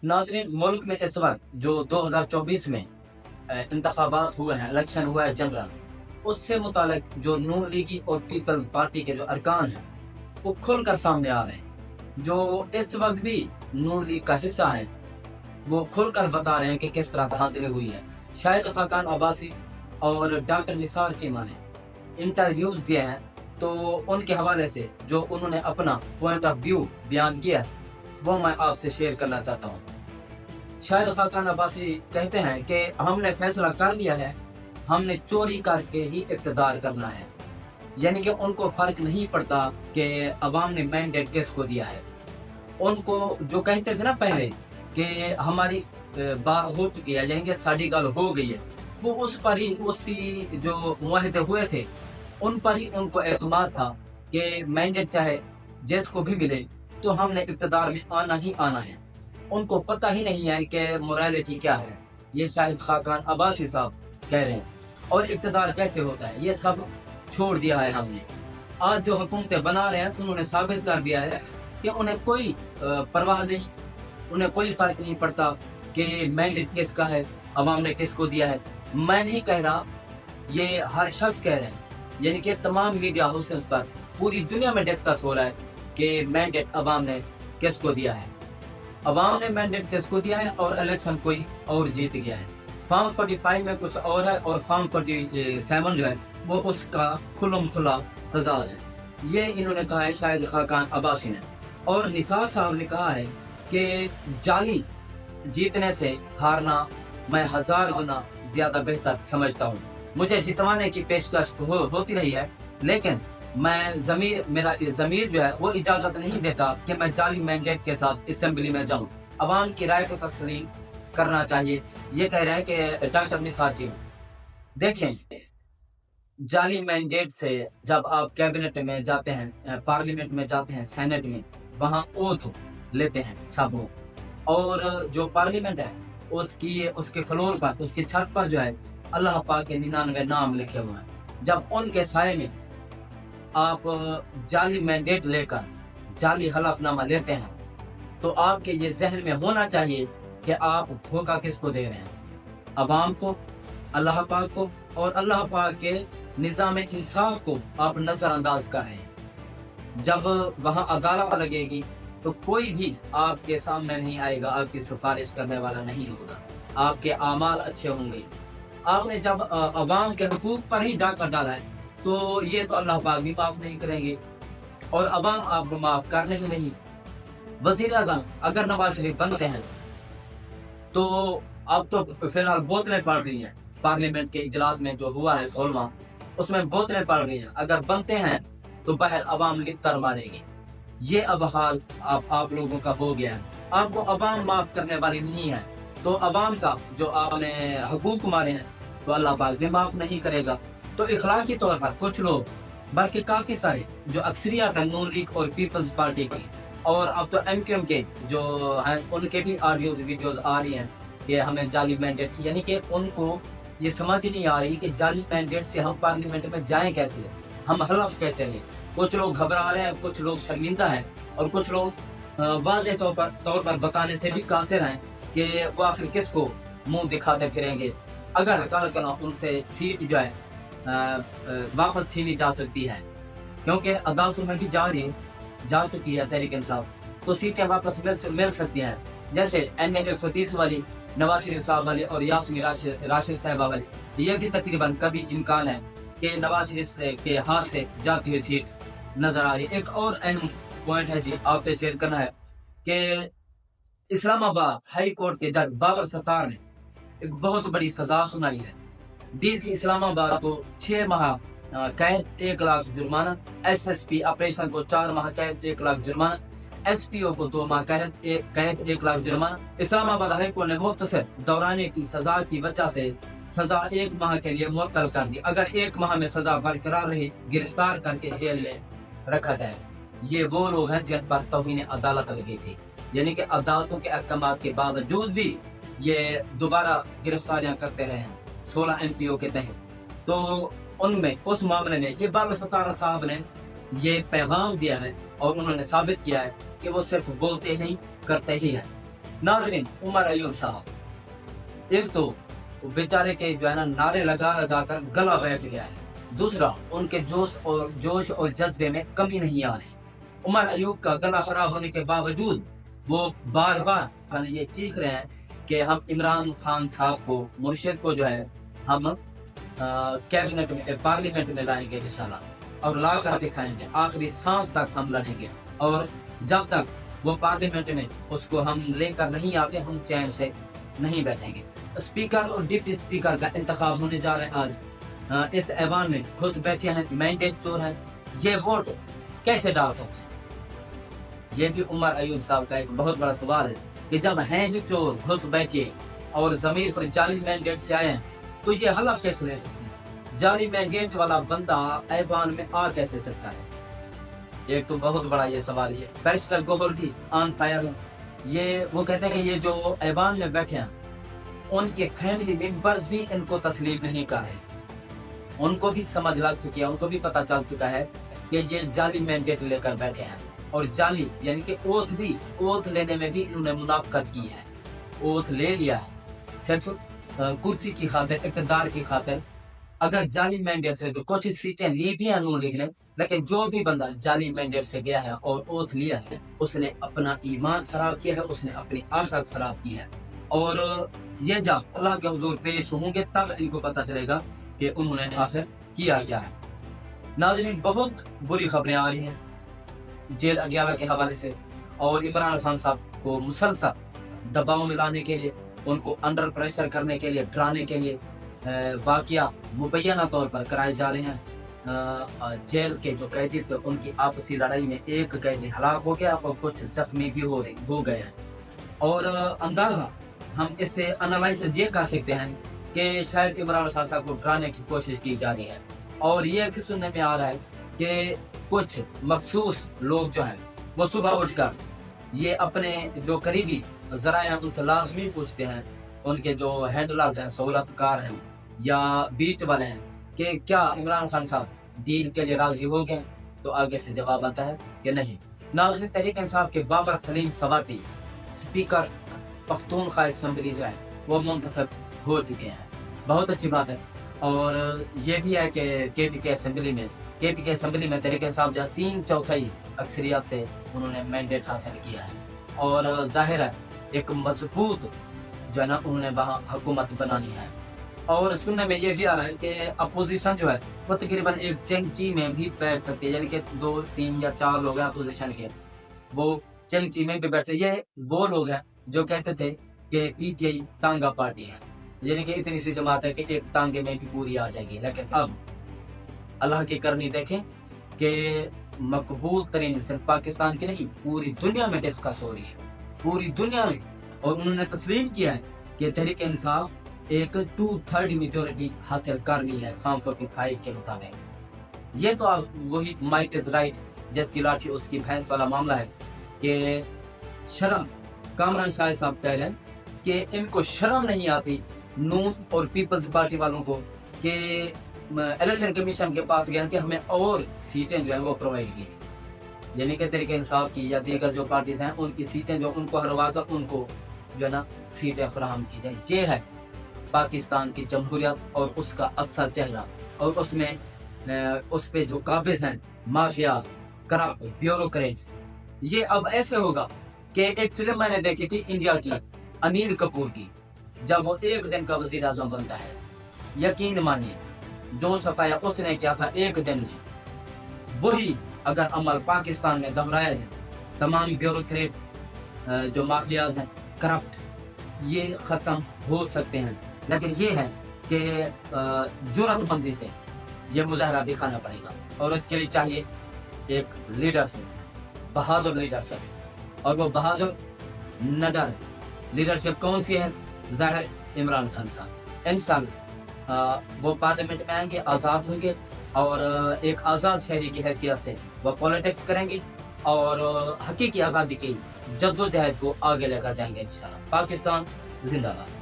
नाज़रीन, मुल्क में इस वक्त जो 2024 में इंतखाबात हुए हैं, इलेक्शन हुआ है जनरल, उससे मुतालिक जो नून लीगी और पीपल्स पार्टी के जो अरकान हैं वो खुलकर सामने आ रहे हैं। जो इस वक्त भी नून लीग का हिस्सा है वो खुलकर बता रहे हैं कि किस तरह धांधली हुई है। शाहिद खाकान अब्बासी और डॉक्टर निसार चीमा ने इंटरव्यूज दिए हैं, तो उनके हवाले से जो उन्होंने अपना पॉइंट ऑफ व्यू बयान किया है वो मैं आपसे शेयर करना चाहता हूँ। शाहिद खाकान अब्बासी कहते हैं कि हमने फैसला कर लिया है, हमने चोरी करके ही इक़्तिदार करना है। यानी कि उनको फ़र्क नहीं पड़ता कि अवाम ने मैंडेट किसको दिया है। उनको जो कहते थे ना पहले कि हमारी बात हो चुकी है, यानी कि साड़ी गल हो गई है, वो उस पर ही, उसी जो मुआहदे हुए थे उन पर ही उनको एतमाद था कि मैंडेट चाहे जिसको भी मिले तो हमने इक़्तिदार में आना ही आना है। उनको पता ही नहीं है कि मोरालिटी क्या है। ये शाहिद खाकान अब्बासी साहब कह रहे हैं। और इक़्तिदार कैसे होता है ये सब छोड़ दिया है हमने। आज जो हुकूमतें बना रहे हैं उन्होंने साबित कर दिया है कि उन्हें कोई परवाह नहीं, उन्हें कोई फ़र्क नहीं पड़ता कि मैंडेट किसका है, अवाम ने किसको दिया है। मैं नहीं कह रहा, ये हर शख्स कह रहे हैं, यानी कि तमाम मीडिया हाउसेस पर पूरी दुनिया में डिस्कस हो रहा है कि मैंडेट अवाम ने किसको दिया है। अवाम ने मैंडेट किसको दिया है और इलेक्शन कोई और जीत गया है। फॉर्म 45 में कुछ और है और फॉर्म 47 जो है वो उसका खुल्लम खुला तजाद है। ये इन्होंने कहा है शाहिद खाकान अब्बासी ने। और निसार साहब ने कहा है कि जाली जीतने से हारना मैं 1000 गुना ज़्यादा बेहतर समझता हूँ। मुझे जितवाने की पेशकश होती रही है, लेकिन मेरा ज़मीर जो है वो इजाज़त नहीं देता कि मैं जाली मैंडेट के साथ असेंबली में जाऊँ। अवाम की राय को तस्लीम करना चाहिए, ये कह रहे हैं कि डॉक्टर निसार जी। देखें, जाली मैंडेट से जब आप कैबिनेट में जाते हैं, पार्लियामेंट में जाते हैं, सेनेट में, वहाँ ओथ लेते हैं सब लोग। और जो पार्लियामेंट है उसके फ्लोर पर, उसकी छत पर जो है अल्लाह पाक के 99 नाम लिखे हुए हैं। जब उनके साए में आप जाली मैंडेट लेकर जाली हलफनामा लेते हैं तो आपके ये जहन में होना चाहिए कि आप धोखा किसको दे रहे हैं, अवाम को, अल्लाह पाक को, और अल्लाह पाक के निज़ाम इंसाफ को आप नज़रअंदाज कर रहे हैं। जब वहाँ अदालत लगेगी तो कोई भी आपके सामने नहीं आएगा, आपकी सिफारिश करने वाला नहीं होगा, आपके आमाल अच्छे होंगे। आपने जब अवाम के हुकूक पर ही डाका डाला है तो ये तो अल्लाह पाक भी माफ़ नहीं करेंगे और अवाम आपको माफ़ करने ही नहीं। वज़ीर आज़म अगर नवाज शरीफ बनते हैं तो अब तो फिलहाल बोतलें पड़ रही हैं, पार्लियामेंट के इजलास में जो हुआ है 16वां, उसमें बोतलें पड़ रही हैं। अगर बनते हैं तो बहर अवाम लित्तर मारेगी। ये अब हाल आप लोगों का हो गया है। आपको अवाम माफ़ करने वाली नहीं है, तो अवाम का जो आपने हुकूक मारे हैं तो अल्लाह पाक भी माफ़ नहीं करेगा। तो इखलाकी तौर पर कुछ लोग, बल्कि काफ़ी सारे जो अक्सरियत है नून लीग और पीपल्स पार्टी की, और अब तो MQM के जो हैं उनके भी ऑडियोज वीडियोज़ आ रही हैं कि हमें जाली मैंडेट, यानी कि उनको ये समझ ही नहीं आ रही कि जाली मैंडेट से हम पार्लियामेंट में जाएं कैसे, हम हलफ कैसे लें। कुछ लोग घबरा रहे हैं, कुछ लोग शर्मिंदा हैं और कुछ लोग वाज़ेह तौर पर बताने से भी कासिर हैं कि वो आखिर किसको मुंह दिखाते फिरेंगे अगर कल उनसे सीट जो है वापस छीनी जा सकती है, क्योंकि अदालतों में भी जा चुकी है तहरीक इंसाफ, तो सीटें वापस मिल सकती हैं। जैसे NA 130 वाली, नवाज शरीफ साहब वाली और यास्मीन राशिद साहिबा वाली, ये भी तकरीबन कभी इम्कान है कि नवाज शरीफ के हाथ से जाती हुई सीट नजर आ रही है। एक और अहम पॉइंट है जी, आपसे शेयर करना है कि इस्लामाबाद हाई कोर्ट के जज बाबर सत्तार ने एक बहुत बड़ी सजा सुनाई है। DC इस्लामाबाद को 6 माह कैद, 1 लाख जुर्माना, SSP ऑपरेशन को 4 माह कैद, 1 लाख जुर्माना, SPO को 2 माह कैद, 1 लाख जुर्माना। इस्लामाबाद हाई कोर्ट ने मुख्तसर दौराने की सजा की वजह से सजा 1 माह के लिए मुअत्तल कर दी। अगर 1 माह में सजा बरकरार रही, गिरफ्तार करके जेल में रखा जाएगा। ये वो लोग हैं जिन पर तौहीन अदालत लगी थी, यानी कि अदालतों के अहकामात के बावजूद भी ये दोबारा गिरफ्तारियां करते रहे हैं 16 MPO के तहत। तो उनमें उस मामले में ये बाबर सत्तार साहब ने ये पैगाम दिया है और उन्होंने साबित किया है कि वो सिर्फ बोलते ही नहीं करते ही हैं। नाजरीन, उमर अयूब साहब एक तो बेचारे के जो है ना नारे लगा लगा कर गला बैठ गया है, दूसरा उनके जोश और जज्बे में कमी नहीं आ रही। उमर अयूब का गला खराब होने के बावजूद वो बार बार ये चीख रहे हैं कि हम इमरान खान साहब को, मुर्शिद को जो है हम कैबिनेट में, पार्लियामेंट में लाएंगे इंशाल्लाह और ला कर दिखाएंगे, आखिरी सांस तक हम लड़ेंगे, और जब तक वो पार्लियामेंट में उसको हम लेकर नहीं आते हम चैन से नहीं बैठेंगे। स्पीकर और डिप्टी स्पीकर का इंतखाब होने जा रहा है आज। इस ऐवान में घुस बैठे हैं, मैंडेट चोर हैं, ये वोट कैसे डाल सकते हैं? ये भी उमर अयूब साहब का एक बहुत बड़ा सवाल है कि जब हैं ही चोर, घुस बैठे और जमीर पर जाली मैंडेट से आए हैं, तो ये हलफ कैसे ले सकते हैं? जाली मैंडेट वाला बंदा ऐवान में आ कैसे सकता है? एक तो बहुत बड़ा ये सवाल है। बैरिस्टर गौहर भी ऑन फायर है। ये वो कहते हैं कि ये जो ऐवान में बैठे हैं उनके फैमिली मेंबर्स भी इनको तस्लीम नहीं कर रहे, उनको भी समझ लग चुकी है, उनको भी पता चल चुका है कि ये जाली मैंडेट लेकर बैठे हैं, और जाली यानी कि ओथ लेने में भी इन्होंने मुनाफकत की है, ओथ ले लिया है सिर्फ कुर्सी की खातिर, इक़्तिदार की खातिर। अगर जाली मैंडेट से तो कुछ सीटें ली भी हैं नून लीग ने, लेकिन जो भी बंदा जाली मैंडेट से गया है और ओथ लिया है उसने अपना ईमान खराब किया है, उसने अपनी आखिरत खराब की है, और ये जब अल्लाह के हुजूर पेश होंगे तब इनको पता चलेगा कि उन्होंने आखिर किया क्या है। नाज़रीन, बहुत बुरी खबरें आ रही हैं जेल अडयाला के हवाले से, और इमरान खान साहब को मुसलसल दबाव में लाने के लिए, उनको अंडर प्रेशर करने के लिए, डराने के लिए वाक़या मुबैना तौर पर कराए जा रहे हैं। जेल के जो कैदी थे उनकी आपसी लड़ाई में एक कैदी हलाक हो गया और कुछ जख्मी भी हो गए हैं, और अंदाज़ा हम इससे एनालिसिस ये कर सकते हैं कि शायद इमरान खान साहब को डराने की कोशिश की जा रही है, और ये भी सुनने में आ रहा है कि कुछ मखसूस लोग जो हैं वो सुबह उठकर ये अपने जो करीबी ज़राए हैं उनसे लाजमी पूछते हैं, उनके जो हैंडलर्स हैं, सहूलतकार हैं या बीच वाले हैं, कि क्या इमरान खान साहब डील के लिए राजी हो गए? तो आगे से जवाब आता है कि नहीं। नाज़रीन, तहरीक इंसाफ के बाबर सलीम सवाती स्पीकर पख्तूनख्वा असेंबली जो है वो मुंतखब हो चुके हैं, बहुत अच्छी बात है। और ये भी है कि केपी के असेंबली में तहरीक इंसाफ जो 3/4 अक्सरियत से उन्होंने मैंडेट हासिल किया है, और जाहिर है एक मजबूत जो है ना उन्होंने वहाँ हुकूमत बनानी है। और सुनने में ये भी आ रहा है कि अपोजिशन जो है वो तकरीबन एक चेंगची में भी बैठ सकती है, यानी कि 2, 3 या 4 लोग हैं अपोजिशन के, वो चेंगची में भी बैठ सकते। ये वो लोग हैं जो कहते थे कि पीटीआई तांगा पार्टी है, यानी कि इतनी सी जमात है कि एक तांगे में भी पूरी आ जाएगी। लेकिन अब अल्लाह की करनी देखें कि मकबूल तरीन सिर्फ पाकिस्तान की नहीं पूरी दुनिया में डिस्कस हो रही है, पूरी दुनिया में, और उन्होंने तस्लीम किया है कि तहरीक इंसाफ एक 2/3 मेजोरिटी हासिल कर ली है फॉर्म 45 के मुताबिक। ये तो अब वही माइट इज राइट जिसकी लाठी उसकी भैंस वाला मामला है कि शर्म, कामरान शाह साहब कह रहे हैं कि इनको शर्म नहीं आती नून और पीपल्स पार्टी वालों को कि इलेक्शन कमीशन के पास गए कि हमें और सीटें जो है वो प्रोवाइड की, यानी कि तहरीक इंसाफ की या दीगर जो पार्टीज हैं उनकी सीटें जो उनको हरवा कर उनको जो है ना सीटें फराहम की जाए। ये है पाकिस्तान की जमहूरियत और उसका असल चेहरा, और उसमें उस पे जो काबिज हैं माफिया, करप्ट ब्यूरोक्रेट्स। ये अब ऐसे होगा कि एक फिल्म मैंने देखी थी इंडिया की, अनिल कपूर की, जब वो एक दिन का वजीर आजम बनता है, यकीन मानिए जो सफाया उसने किया था एक दिन में, वही अगर अमल पाकिस्तान में दोहराया जाए, तमाम ब्यूरोक्रेट जो माफियाज हैं, करप्ट, ये ख़त्म हो सकते हैं। लेकिन ये है कि जुर्रतमंदी से ये मुजाहरा दिखाना पड़ेगा, और इसके लिए चाहिए एक लीडरशिप, बहादुर लीडरशिप, और वो बहादुर नडर लीडरशिप कौन सी है? ज़ाहिर इमरान खान साहब। इंशाअल्लाह वो पार्लियामेंट में आएंगे, आज़ाद होंगे, और एक आज़ाद शहरी की हैसियत से वो पॉलिटिक्स करेंगे, और हकीकी आज़ादी की जद्दोजहद को आगे लेकर जाएंगे इंशाअल्लाह। पाकिस्तान जिंदाबाद।